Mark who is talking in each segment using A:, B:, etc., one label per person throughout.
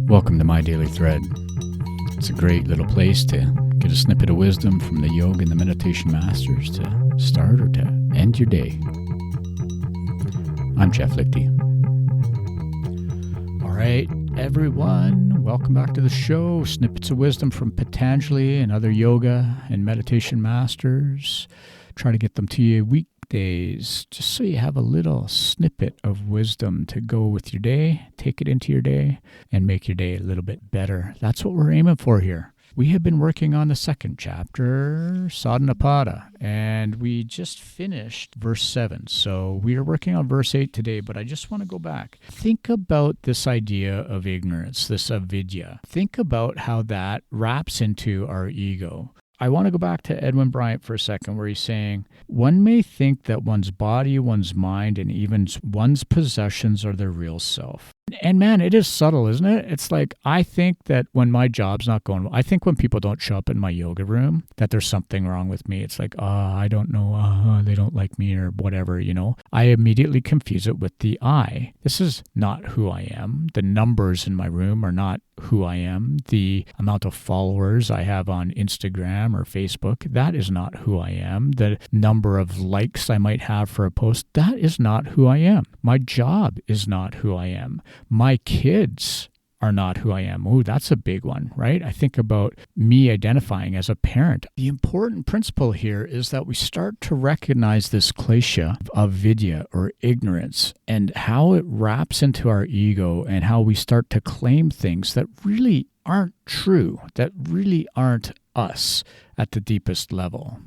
A: Welcome to My Daily Thread. It's a great little place to get a snippet of wisdom from the yoga and the meditation masters to start or to end your day. I'm Jeff Lichty. All right, everyone, welcome back to the show. Snippets of wisdom from Patañjali and other yoga and meditation masters. Try to get them to you weekdays, just so you have a little snippet of wisdom to go with your day, take it into your day, and make your day a little bit better. That's what we're aiming for here. We have been working on the second chapter, Sādhana Pāda, and we just finished verse 7. So we are working on verse 8 today, but I just want to go back. Think about this idea of ignorance, this Avidyā. Think about how that wraps into our ego. I want to go back to Edwin Bryant for a second, where he's saying, one may think that one's body, one's mind, and even one's possessions are their real self. And man, it is subtle, isn't it? It's like, I think that when my job's not going well, I think when people don't show up in my yoga room, that there's something wrong with me. It's like, I don't know, they don't like me or whatever, I immediately confuse it with the I. This is not who I am. The numbers in my room are not who I am. The amount of followers I have on Instagram or Facebook, that is not who I am. The number of likes I might have for a post, that is not who I am. My job is not who I am. My kids are not who I am. Oh, that's a big one, right? I think about me identifying as a parent. The important principle here is that we start to recognize this klesha of avidya, or ignorance, and how it wraps into our ego and how we start to claim things that really aren't true, that really aren't us at the deepest level.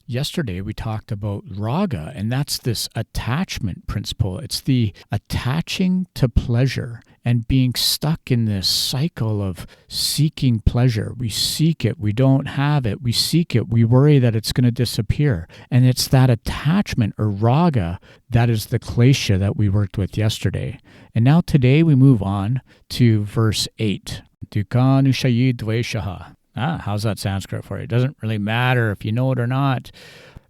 A: Yesterday, we talked about rāga, and that's this attachment principle. It's the attaching to pleasure and being stuck in this cycle of seeking pleasure. We seek it. We don't have it. We seek it. We worry that it's going to disappear. And it's that attachment, or rāga, that is the klesha that we worked with yesterday. And now today, we move on to verse 8. Anityāśuci-duḥkhānātmasu. How's that Sanskrit for you? It doesn't really matter if you know it or not.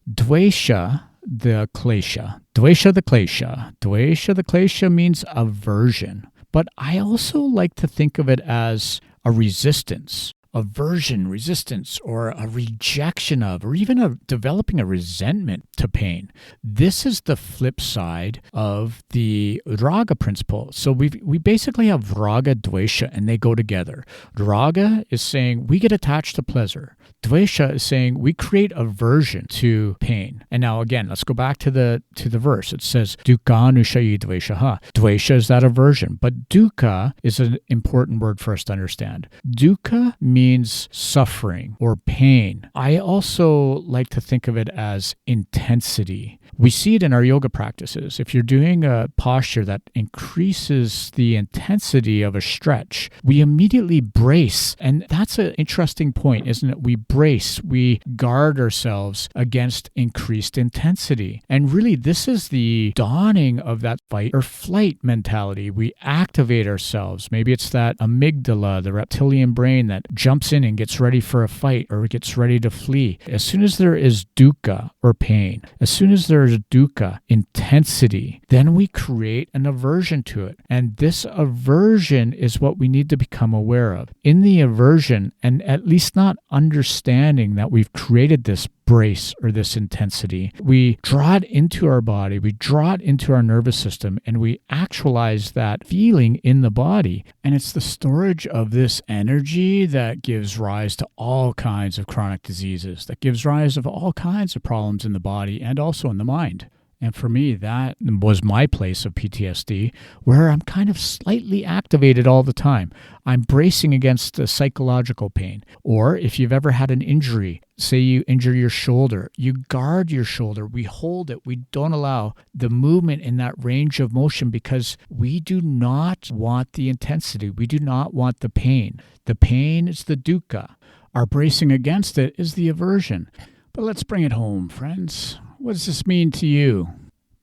A: Dveṣa the Klesha. Dveṣa the Klesha. Dveṣa the Klesha means aversion. But I also like to think of it as a resistance. Aversion, resistance, or a rejection of, or even developing a resentment to pain. This is the flip side of the rāga principle. So we basically have rāga, dveṣa, and they go together. Rāga is saying we get attached to pleasure. Dveṣa is saying we create aversion to pain. And now again, let's go back to the verse. It says dukkha-anityāśuci-duḥkhānātmasu. Dveṣa is that aversion, but dukkha is an important word for us to understand. Dukkha means suffering or pain. I also like to think of it as intensity. We see it in our yoga practices. If you're doing a posture that increases the intensity of a stretch, we immediately brace. And that's an interesting point, isn't it? We brace, we guard ourselves against increased intensity. And really, this is the dawning of that fight or flight mentality. We activate ourselves. Maybe it's that amygdala, the reptilian brain, that jumps in and gets ready for a fight or gets ready to flee. As soon as there is dukkha, or pain, as soon as there is dukkha, intensity, then we create an aversion to it. And this aversion is what we need to become aware of. In the aversion, and at least not understanding that we've created this brace or this intensity, we draw it into our body, we draw it into our nervous system, and we actualize that feeling in the body. And it's the storage of this energy that gives rise to all kinds of chronic diseases, that gives rise to all kinds of problems in the body and also in the mind. And for me, that was my place of PTSD, where I'm kind of slightly activated all the time. I'm bracing against the psychological pain. Or if you've ever had an injury, say you injure your shoulder, you guard your shoulder. We hold it. We don't allow the movement in that range of motion because we do not want the intensity. We do not want the pain. The pain is the dukkha. Our bracing against it is the aversion. But let's bring it home, friends. What does this mean to you?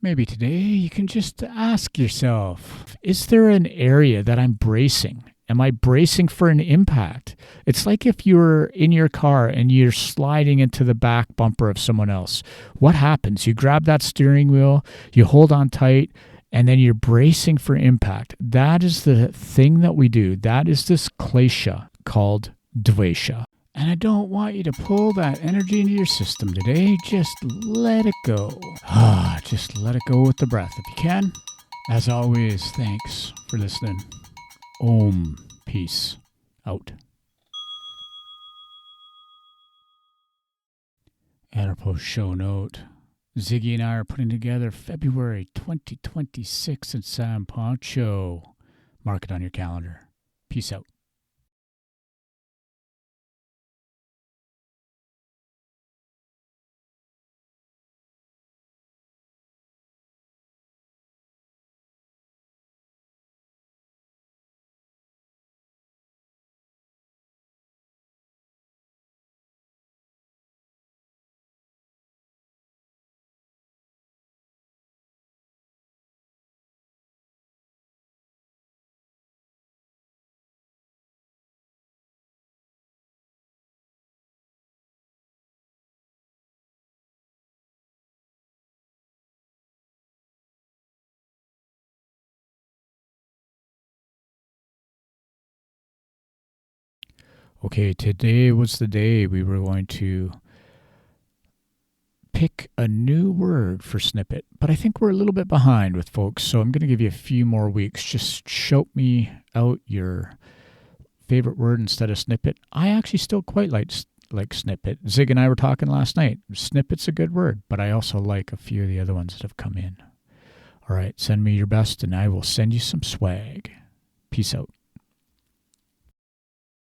A: Maybe today you can just ask yourself, is there an area that I'm bracing? Am I bracing for an impact? It's like if you're in your car and you're sliding into the back bumper of someone else. What happens? You grab that steering wheel, you hold on tight, And then you're bracing for impact. That is the thing that we do. That is this klesha called dveṣa. And I don't want you to pull that energy into your system today. Just let it go. Just let it go with the breath if you can. As always, thanks for listening. Om. Peace. Out. At our post show note, Ziggy and I are putting together February 2026 in San Pancho. Mark it on your calendar. Peace out. Okay, today was the day we were going to pick a new word for snippet, but I think we're a little bit behind with folks, so I'm going to give you a few more weeks. Just shout me out your favorite word instead of snippet. I actually still quite like snippet. Zig and I were talking last night. Snippet's a good word, but I also like a few of the other ones that have come in. All right, send me your best and I will send you some swag. Peace out.